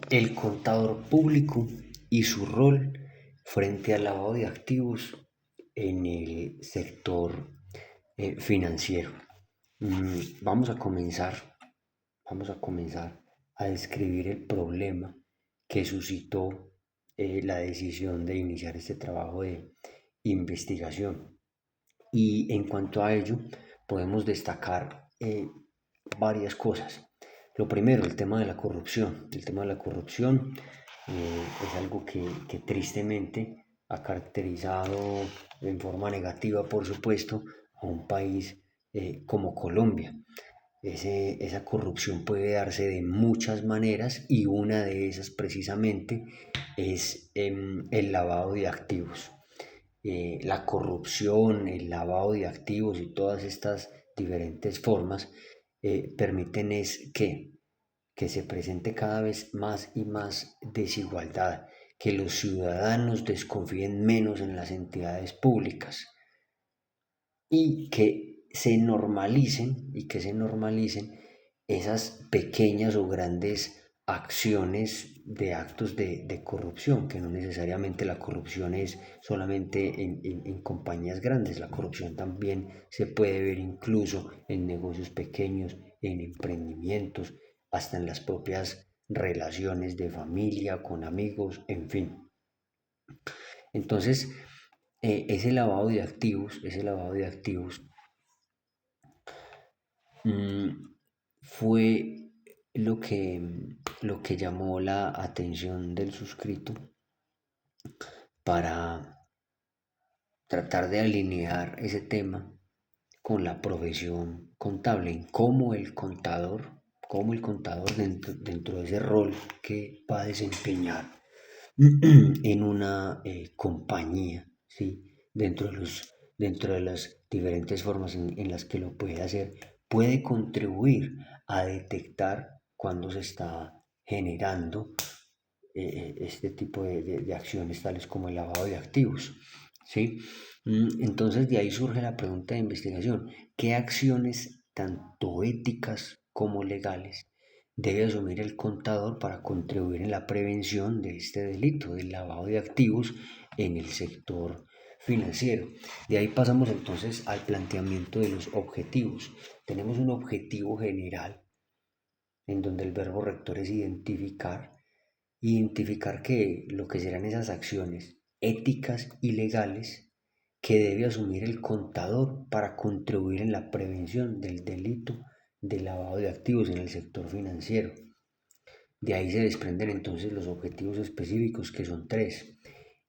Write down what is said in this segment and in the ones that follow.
El contador público y su rol frente al lavado de activos en el sector financiero. Vamos a comenzar, vamos a comenzar a describir el problema que suscitó la decisión de iniciar este trabajo de investigación. Y en cuanto a ello, podemos destacar varias cosas. Lo primero, el tema de la corrupción. El tema de la corrupción es algo que tristemente ha caracterizado en forma negativa, por supuesto, a un país como Colombia. Esa corrupción puede darse de muchas maneras y una de esas precisamente es el lavado de activos. La corrupción, el lavado de activos y todas estas diferentes formas permiten es que se presente cada vez más y más desigualdad, que los ciudadanos desconfíen menos en las entidades públicas y que se normalicen esas pequeñas o grandes acciones de actos de corrupción, que no necesariamente la corrupción es solamente en compañías grandes, la corrupción también se puede ver incluso en negocios pequeños, en emprendimientos, hasta en las propias relaciones de familia, con amigos, en fin. Entonces, ese lavado de activos mm, fue lo que llamó la atención del suscrito para tratar de alinear ese tema con la profesión contable, en cómo el contador dentro de ese rol que va a desempeñar en una compañía, ¿sí? Dentro de las diferentes formas en las que lo puede hacer, puede contribuir a detectar cuando se está generando este tipo de acciones tales como el lavado de activos, ¿sí? Entonces de ahí surge la pregunta de investigación: ¿qué acciones tanto éticas como legales debe asumir el contador para contribuir en la prevención de este delito, del lavado de activos en el sector financiero? De ahí pasamos entonces al planteamiento de los objetivos. Tenemos un objetivo general en donde el verbo rector es identificar que lo que serán esas acciones éticas y legales que debe asumir el contador para contribuir en la prevención del delito de lavado de activos en el sector financiero. De ahí se desprenden entonces los objetivos específicos, que son tres.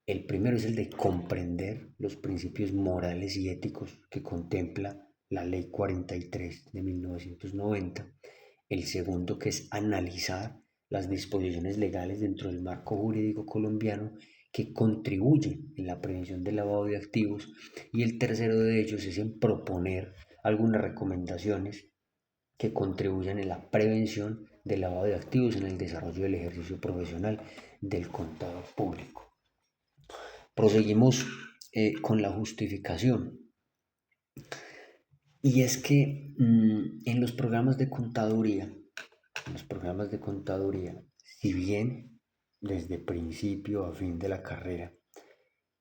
El primero es el de comprender los principios morales y éticos que contempla la Ley 43 de 1990. El segundo, que es analizar las disposiciones legales dentro del marco jurídico colombiano que contribuyen en la prevención del lavado de activos. Y el tercero de ellos es en proponer algunas recomendaciones que contribuyan en la prevención del lavado de activos en el desarrollo del ejercicio profesional del contador público. Proseguimos con la justificación. Y es que en los programas de contaduría, si bien desde principio a fin de la carrera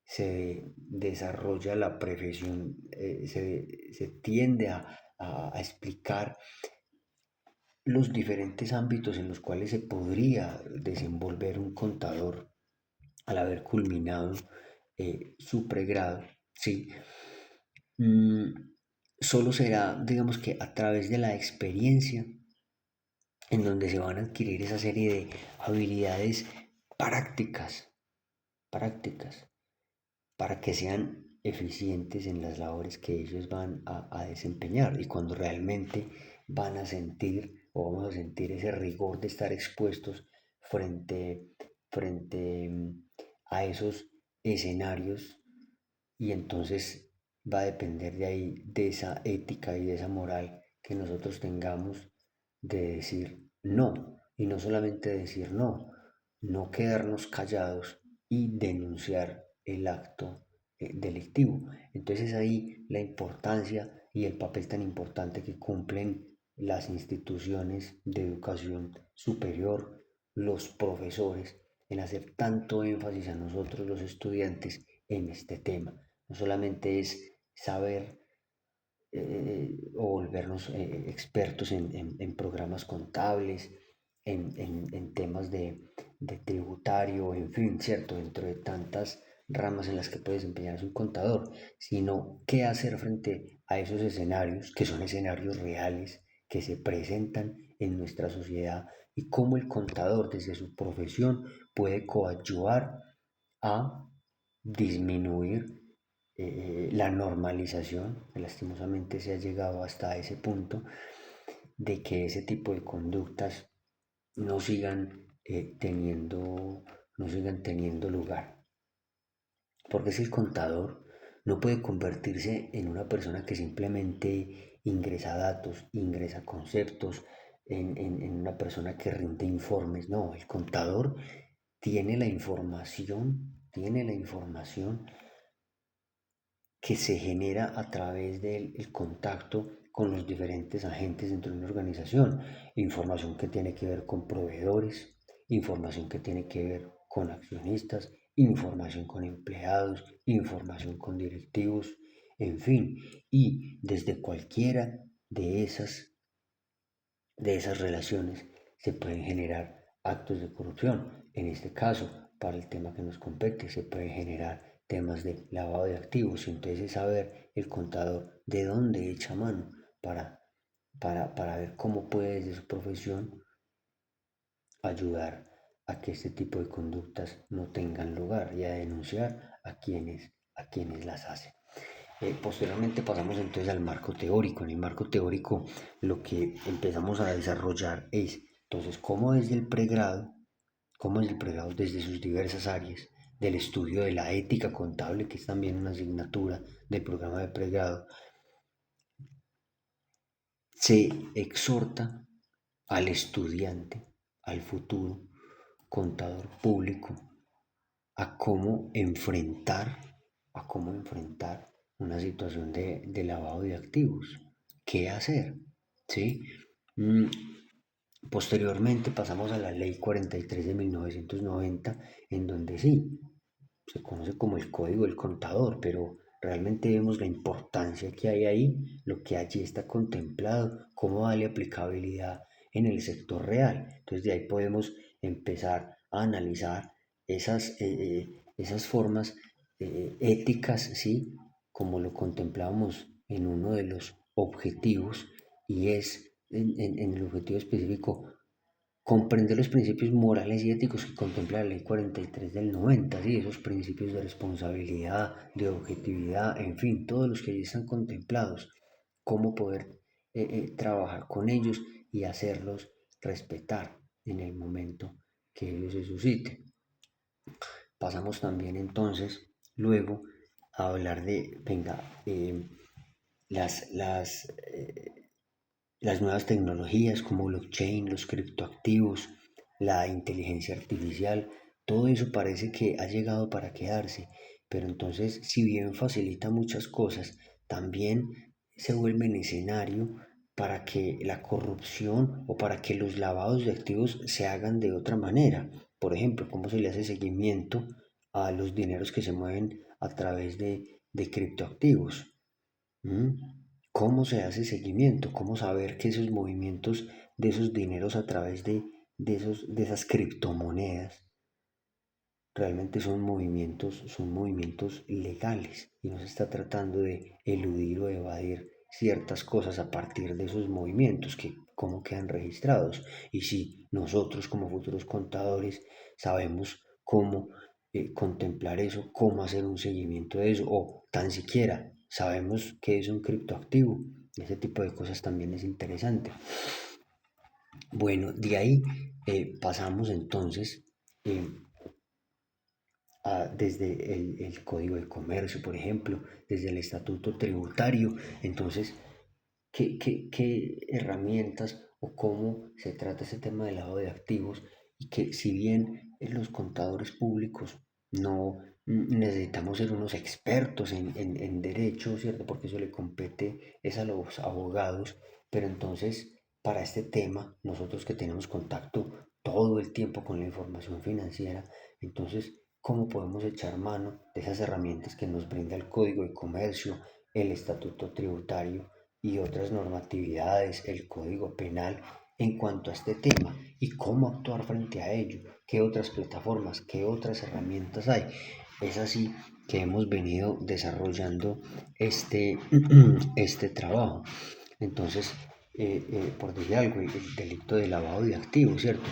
se desarrolla la profesión, se tiende a explicar los diferentes ámbitos en los cuales se podría desenvolver un contador al haber culminado su pregrado, ¿sí? Mm, Solo será, digamos que a través de la experiencia, en donde se van a adquirir esa serie de habilidades prácticas, prácticas, para que sean eficientes en las labores que ellos van a desempeñar, y cuando realmente van a sentir o vamos a sentir ese rigor de estar expuestos frente a esos escenarios. Y entonces va a depender de ahí, de esa ética y de esa moral que nosotros tengamos, de decir no, y no solamente decir no, no quedarnos callados y denunciar el acto delictivo. Entonces ahí la importancia y el papel tan importante que cumplen las instituciones de educación superior, los profesores en hacer tanto énfasis a nosotros los estudiantes en este tema. No solamente es saber o volvernos expertos en programas contables, en temas de tributario, en fin, ¿cierto? Dentro de tantas ramas en las que puede desempeñarse un contador, sino qué hacer frente a esos escenarios, que son escenarios reales, que se presentan en nuestra sociedad y cómo el contador desde su profesión puede coadyuvar a disminuir la normalización, lastimosamente se ha llegado hasta ese punto, de que ese tipo de conductas no sigan, no sigan teniendo lugar. Porque es el contador no puede convertirse en una persona que simplemente ingresa datos, ingresa conceptos, en una persona que rinde informes. No, el contador tiene la información que se genera a través del contacto con los diferentes agentes dentro de una organización. Información que tiene que ver con proveedores, información que tiene que ver con accionistas, información con empleados, información con directivos, en fin. Y desde cualquiera de esas relaciones se pueden generar actos de corrupción. En este caso, para el tema que nos compete, se puede generar temas de lavado de activos. Entonces es saber el contador de dónde echa mano para ver cómo puede desde su profesión ayudar a que este tipo de conductas no tengan lugar y a denunciar a quienes las hacen. Posteriormente pasamos entonces al marco teórico. En el marco teórico lo que empezamos a desarrollar es entonces cómo es el pregrado desde sus diversas áreas, del estudio de la ética contable, que es también una asignatura del programa de pregrado, se exhorta al estudiante, al futuro contador público, a a cómo enfrentar una situación de lavado de activos. ¿Qué hacer? ¿Sí? Mm, Posteriormente pasamos a la Ley 43 de 1990, en donde sí, se conoce como el Código del Contador, pero realmente vemos la importancia que hay ahí, lo que allí está contemplado, cómo darle aplicabilidad en el sector real. Entonces de ahí podemos empezar a analizar esas formas éticas, ¿sí? Como lo contemplábamos en uno de los objetivos, y es en el objetivo específico comprender los principios morales y éticos que contempla la Ley 43 del 90, ¿sí? Esos principios de responsabilidad, de objetividad, en fin, todos los que allí están contemplados, cómo poder trabajar con ellos y hacerlos respetar en el momento que ellos se susciten. Pasamos también entonces luego a hablar de, venga, las nuevas tecnologías como blockchain, los criptoactivos, la inteligencia artificial, todo eso parece que ha llegado para quedarse, pero entonces si bien facilita muchas cosas, también se vuelve en escenario para que la corrupción o para que los lavados de activos se hagan de otra manera. Por ejemplo, cómo se le hace seguimiento a los dineros que se mueven a través de criptoactivos. ¿Mm? ¿Cómo se hace seguimiento? ¿Cómo saber que esos movimientos de esos dineros a través de esas criptomonedas realmente son movimientos legales y no se está tratando de eludir o evadir ciertas cosas a partir de esos movimientos que cómo quedan registrados? Y si nosotros como futuros contadores sabemos cómo contemplar eso, cómo hacer un seguimiento de eso, o tan siquiera sabemos qué es un criptoactivo, ese tipo de cosas también es interesante. Bueno, de ahí pasamos entonces eh, desde el Código de Comercio, por ejemplo, desde el Estatuto Tributario. Entonces, qué herramientas o cómo se trata ese tema del lavado de activos? Y que si bien los contadores públicos no necesitamos ser unos expertos en derecho, ¿cierto? Porque eso le compete es a los abogados, pero entonces para este tema, nosotros que tenemos contacto todo el tiempo con la información financiera. Entonces, ¿cómo podemos echar mano de esas herramientas que nos brinda el Código de Comercio, el Estatuto Tributario y otras normatividades, el Código Penal, en cuanto a este tema y cómo actuar frente a ello? ¿Qué otras plataformas, qué otras herramientas hay? Es así que hemos venido desarrollando este trabajo. Entonces, por decir algo, el delito de lavado de activos, ¿cierto?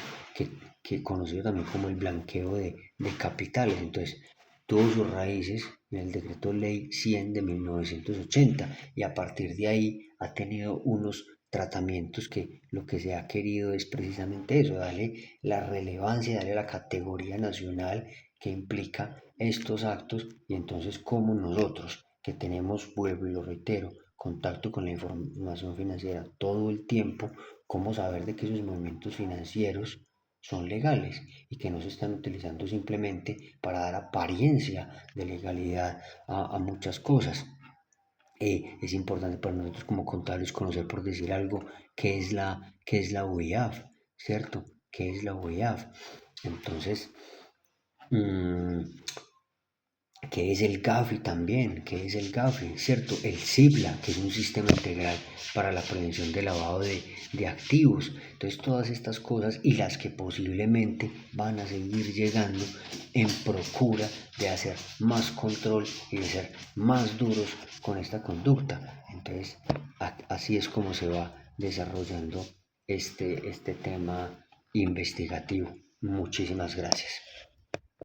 Que conocido también como el blanqueo de capitales. Entonces, tuvo sus raíces en el decreto ley 100 de 1980 y a partir de ahí ha tenido unos tratamientos que lo que se ha querido es precisamente eso, darle la relevancia, darle la categoría nacional que implica estos actos. Y entonces como nosotros que tenemos, vuelvo y lo reitero, contacto con la información financiera todo el tiempo, cómo saber de que esos movimientos financieros son legales y que no se están utilizando simplemente para dar apariencia de legalidad a muchas cosas. Es importante para nosotros como contables conocer, por decir algo, qué es la UIAF, ¿cierto? ¿Qué es la UIAF? Entonces, mmm, ¿qué es el GAFI también? ¿Qué es el GAFI? ¿Cierto? El CIBLA, que es un sistema integral para la prevención del lavado de activos. Entonces, todas estas cosas y las que posiblemente van a seguir llegando en procura de hacer más control y de ser más duros con esta conducta. Entonces, así es como se va desarrollando este tema investigativo. Muchísimas gracias.